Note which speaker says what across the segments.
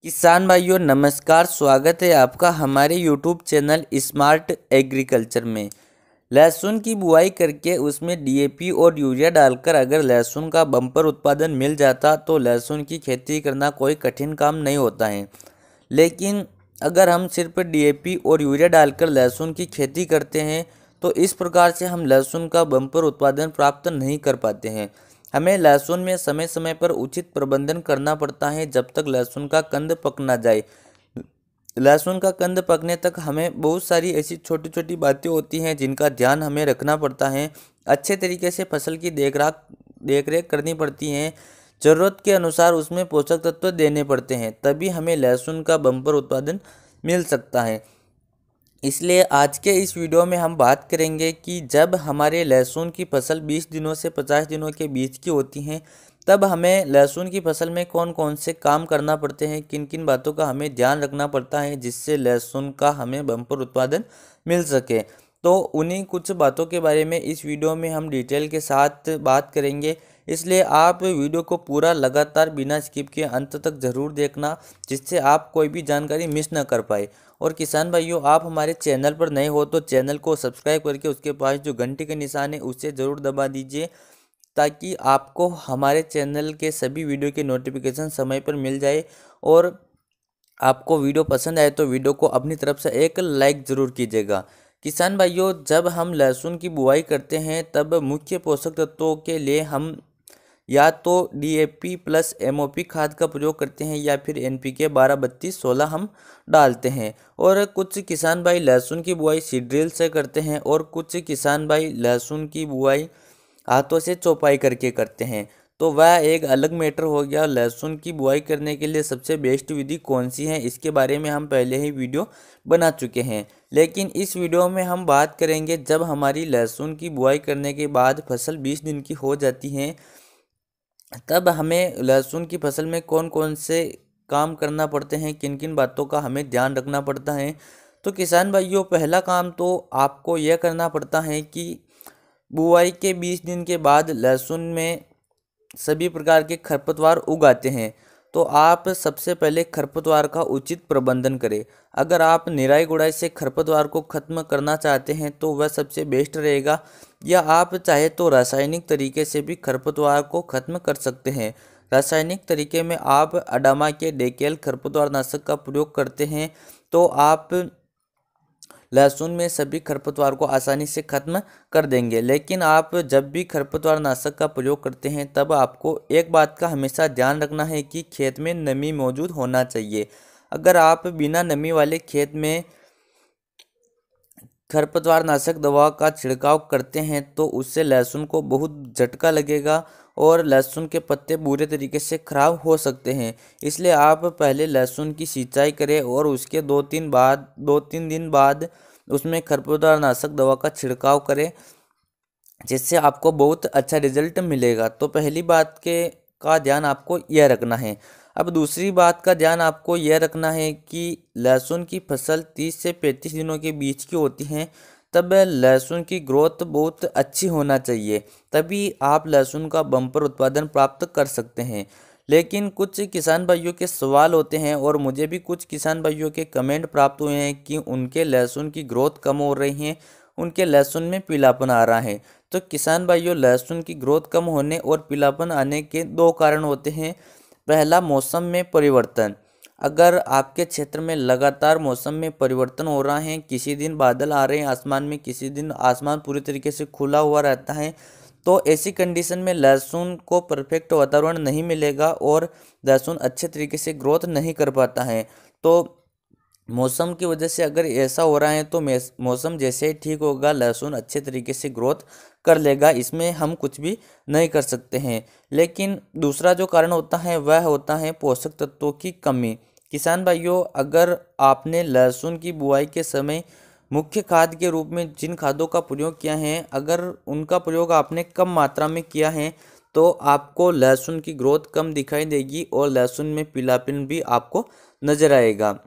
Speaker 1: किसान भाइयों नमस्कार। स्वागत है आपका हमारे यूट्यूब चैनल स्मार्ट एग्रीकल्चर में। लहसुन की बुआई करके उसमें डीएपी और यूरिया डालकर अगर लहसुन का बम्पर उत्पादन मिल जाता तो लहसुन की खेती करना कोई कठिन काम नहीं होता है। लेकिन अगर हम सिर्फ डीएपी और यूरिया डालकर लहसुन की खेती करते हैं तो इस प्रकार से हम लहसुन का बम्पर उत्पादन प्राप्त नहीं कर पाते हैं। हमें लहसुन में समय समय पर उचित प्रबंधन करना पड़ता है जब तक लहसुन का कंद पक ना जाए। लहसुन का कंद पकने तक हमें बहुत सारी ऐसी छोटी छोटी बातें होती हैं जिनका ध्यान हमें रखना पड़ता है। अच्छे तरीके से फसल की देख रेख करनी पड़ती है। ज़रूरत के अनुसार उसमें पोषक तत्व देने पड़ते हैं, तभी हमें लहसुन का बम्पर उत्पादन मिल सकता है। इसलिए आज के इस वीडियो में हम बात करेंगे कि जब हमारे लहसुन की फसल 20 दिनों से 50 दिनों के बीच की होती हैं तब हमें लहसुन की फसल में कौन कौन से काम करना पड़ते हैं, किन किन बातों का हमें ध्यान रखना पड़ता है जिससे लहसुन का हमें बम्पर उत्पादन मिल सके। तो उन्हीं कुछ बातों के बारे में इस वीडियो में हम डिटेल के साथ बात करेंगे। इसलिए आप वीडियो को पूरा लगातार बिना स्किप के अंत तक ज़रूर देखना, जिससे आप कोई भी जानकारी मिस ना कर पाए। और किसान भाइयों, आप हमारे चैनल पर नए हो तो चैनल को सब्सक्राइब करके उसके पास जो घंटी का निशान है उसे ज़रूर दबा दीजिए, ताकि आपको हमारे चैनल के सभी वीडियो के नोटिफिकेशन समय पर मिल जाए। और आपको वीडियो पसंद आए तो वीडियो को अपनी तरफ से एक लाइक ज़रूर कीजिएगा। किसान भाइयों, जब हम लहसुन की बुआई करते हैं तब मुख्य पोषक तत्वों के लिए हम या तो डीएपी प्लस एमओपी खाद का प्रयोग करते हैं या फिर एनपीके 12-32-16 हम डालते हैं। और कुछ किसान भाई लहसुन की बुआई सीड ड्रिल से करते हैं और कुछ किसान भाई लहसुन की बुआई हाथों से चौपाई करके करते हैं। तो वह एक अलग मैटर हो गया। लहसुन की बुआई करने के लिए सबसे बेस्ट विधि कौन सी है, इसके बारे में हम पहले ही वीडियो बना चुके हैं। लेकिन इस वीडियो में हम बात करेंगे जब हमारी लहसुन की बुआई करने के बाद फसल 20 दिन की हो जाती है तब हमें लहसुन की फसल में कौन कौन से काम करना पड़ते हैं, किन किन बातों का हमें ध्यान रखना पड़ता है। तो किसान भाइयों, पहला काम तो आपको यह करना पड़ता है कि बुआई के 20 दिन के बाद लहसुन में सभी प्रकार के खरपतवार उग आते हैं, तो आप सबसे पहले खरपतवार का उचित प्रबंधन करें। अगर आप निराई गुड़ाई से खरपतवार को खत्म करना चाहते हैं तो वह सबसे बेस्ट रहेगा, या आप चाहे तो रासायनिक तरीके से भी खरपतवार को खत्म कर सकते हैं। रासायनिक तरीके में आप अडामा के डेकेल खरपतवार नाशक का प्रयोग करते हैं तो आप लहसुन में सभी खरपतवार को आसानी से खत्म कर देंगे। लेकिन आप जब भी खरपतवार नाशक का प्रयोग करते हैं तब आपको एक बात का हमेशा ध्यान रखना है कि खेत में नमी मौजूद होना चाहिए। अगर आप बिना नमी वाले खेत में खरपतवार नाशक दवा का छिड़काव करते हैं तो उससे लहसुन को बहुत झटका लगेगा और लहसुन के पत्ते बुरे तरीके से खराब हो सकते हैं। इसलिए आप पहले लहसुन की सिंचाई करें और उसके 2-3 दिन बाद उसमें खरपतवार नाशक दवा का छिड़काव करें, जिससे आपको बहुत अच्छा रिजल्ट मिलेगा। तो पहली बात के का ध्यान आपको यह रखना है। अब दूसरी बात का ध्यान आपको यह रखना है कि लहसुन की फसल 30 से 35 दिनों के बीच की होती हैं, तब लहसुन की ग्रोथ बहुत अच्छी होना चाहिए, तभी आप लहसुन का बम्पर उत्पादन प्राप्त कर सकते हैं। लेकिन कुछ किसान भाइयों के सवाल होते हैं और मुझे भी कुछ किसान भाइयों के कमेंट प्राप्त हुए हैं कि उनके लहसुन की ग्रोथ कम हो रही है, उनके लहसुन में पीलापन आ रहा है। तो किसान भाइयों, लहसुन की ग्रोथ कम होने और पीलापन आने के दो कारण होते हैं। पहला, मौसम में परिवर्तन। अगर आपके क्षेत्र में लगातार मौसम में परिवर्तन हो रहा है, किसी दिन बादल आ रहे हैं आसमान में, किसी दिन आसमान पूरी तरीके से खुला हुआ रहता है, तो ऐसी कंडीशन में लहसुन को परफेक्ट वातावरण नहीं मिलेगा और लहसुन अच्छे तरीके से ग्रोथ नहीं कर पाता है। तो मौसम की वजह से अगर ऐसा हो रहा है तो मौसम जैसे ही ठीक होगा लहसुन अच्छे तरीके से ग्रोथ कर लेगा, इसमें हम कुछ भी नहीं कर सकते हैं। लेकिन दूसरा जो कारण होता है वह होता है पोषक तत्वों की कमी। किसान भाइयों, अगर आपने लहसुन की बुआई के समय मुख्य खाद के रूप में जिन खादों का प्रयोग किया है, अगर उनका प्रयोग आपने कम मात्रा में किया है तो आपको लहसुन की ग्रोथ कम दिखाई देगी और लहसुन में पीलापन भी आपको नजर आएगा।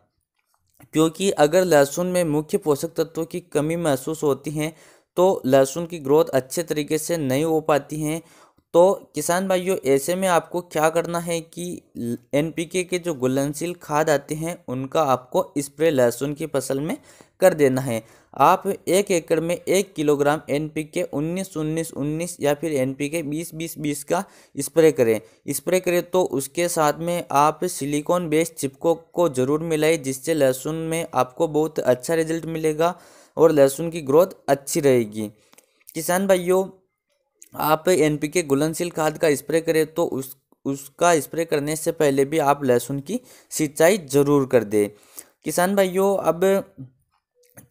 Speaker 1: क्योंकि अगर लहसुन में मुख्य पोषक तत्वों की कमी महसूस होती है तो लहसुन की ग्रोथ अच्छे तरीके से नहीं हो पाती है। तो किसान भाइयों ऐसे में आपको क्या करना है कि एनपीके के जो घुलनशील खाद आते हैं उनका आपको स्प्रे लहसुन की फसल में कर देना है। आप 1 एकड़ में 1 किलोग्राम एनपीके 19-19-19 या फिर एनपीके 20-20-20 का स्प्रे करें तो उसके साथ में आप सिलिकॉन बेस्ड चिपको को ज़रूर मिलाएं, जिससे लहसुन में आपको बहुत अच्छा रिजल्ट मिलेगा और लहसुन की ग्रोथ अच्छी रहेगी। किसान भाइयों आप एनपीके घुलनशील खाद का स्प्रे करें तो उसका स्प्रे करने से पहले भी आप लहसुन की सिंचाई जरूर कर दें। किसान भाइयों अब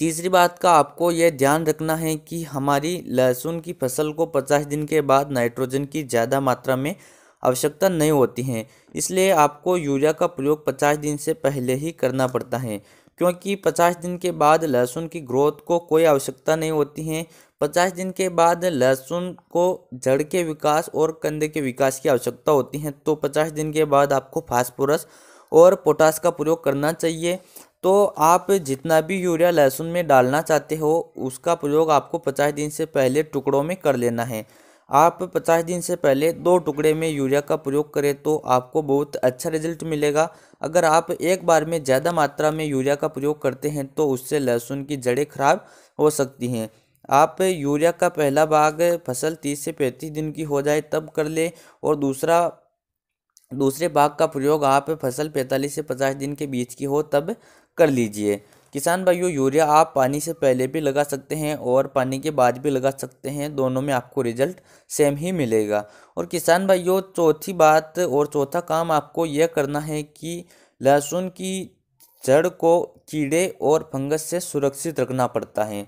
Speaker 1: तीसरी बात का आपको यह ध्यान रखना है कि हमारी लहसुन की फसल को 50 दिन के बाद नाइट्रोजन की ज़्यादा मात्रा में आवश्यकता नहीं होती है, इसलिए आपको यूरिया का प्रयोग 50 दिन से पहले ही करना पड़ता है, क्योंकि 50 दिन के बाद लहसुन की ग्रोथ को कोई आवश्यकता नहीं होती है। 50 दिन के बाद लहसुन को जड़ के विकास और कंदे के विकास की आवश्यकता होती है, तो 50 दिन के बाद आपको फास्फोरस और पोटास का प्रयोग करना चाहिए। तो आप जितना भी यूरिया लहसुन में डालना चाहते हो उसका प्रयोग आपको 50 दिन से पहले टुकड़ों में कर लेना है। आप 50 दिन से पहले 2 टुकड़े में यूरिया का प्रयोग करें तो आपको बहुत अच्छा रिजल्ट मिलेगा। अगर आप एक बार में ज़्यादा मात्रा में यूरिया का प्रयोग करते हैं तो उससे लहसुन की जड़ें खराब हो सकती हैं। आप यूरिया का पहला भाग फसल 30 से 35 दिन की हो जाए तब कर ले और दूसरे भाग का प्रयोग आप फसल 45 से 50 दिन के बीच की हो तब कर लीजिए। किसान भाइयों यूरिया आप पानी से पहले भी लगा सकते हैं और पानी के बाद भी लगा सकते हैं, दोनों में आपको रिजल्ट सेम ही मिलेगा। और किसान भाइयों चौथी बात और चौथा काम आपको यह करना है कि लहसुन की जड़ को कीड़े और फंगस से सुरक्षित रखना पड़ता है।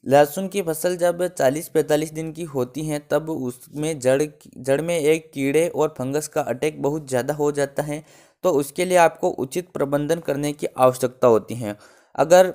Speaker 1: लहसुन की फसल जब 40-45 दिन की होती हैं तब उसमें जड़ में एक कीड़े और फंगस का अटैक बहुत ज़्यादा हो जाता है, तो उसके लिए आपको उचित प्रबंधन करने की आवश्यकता होती है। अगर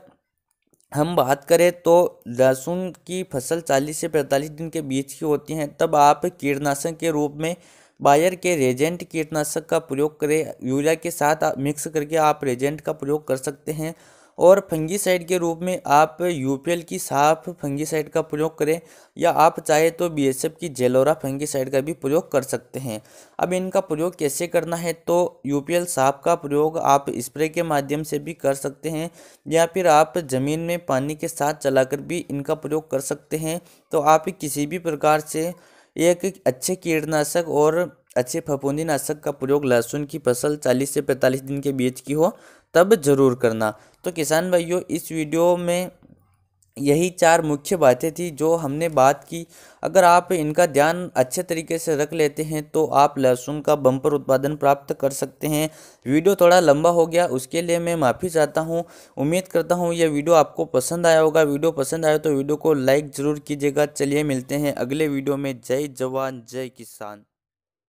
Speaker 1: हम बात करें तो लहसुन की फसल 40 से 45 दिन के बीच की होती हैं तब आप कीटनाशक के रूप में बायर के रेजेंट कीटनाशक का प्रयोग करें। यूरिया के साथ मिक्स करके आप रेजेंट का प्रयोग कर सकते हैं और फंगीसाइड के रूप में आप यूपीएल की साफ फंगीसाइड का प्रयोग करें या आप चाहे तो बीएसएफ की जेलोरा फंगीसाइड का भी प्रयोग कर सकते हैं। अब इनका प्रयोग कैसे करना है तो यूपीएल साफ का प्रयोग आप स्प्रे के माध्यम से भी कर सकते हैं या फिर आप ज़मीन में पानी के साथ चलाकर भी इनका प्रयोग कर सकते हैं। तो आप किसी भी प्रकार से एक अच्छे कीटनाशक और अच्छे फफूंदीनाशक का प्रयोग लहसुन की फसल 40 से 45 दिन के बीच की हो तब जरूर करना। तो किसान भाइयों इस वीडियो में यही 4 मुख्य बातें थी जो हमने बात की। अगर आप इनका ध्यान अच्छे तरीके से रख लेते हैं तो आप लहसुन का बम्पर उत्पादन प्राप्त कर सकते हैं। वीडियो थोड़ा लंबा हो गया उसके लिए मैं माफ़ी चाहता हूं। उम्मीद करता हूं यह वीडियो आपको पसंद आया होगा। वीडियो पसंद आया तो वीडियो को लाइक ज़रूर कीजिएगा। चलिए मिलते हैं अगले वीडियो में। जय जवान जय किसान।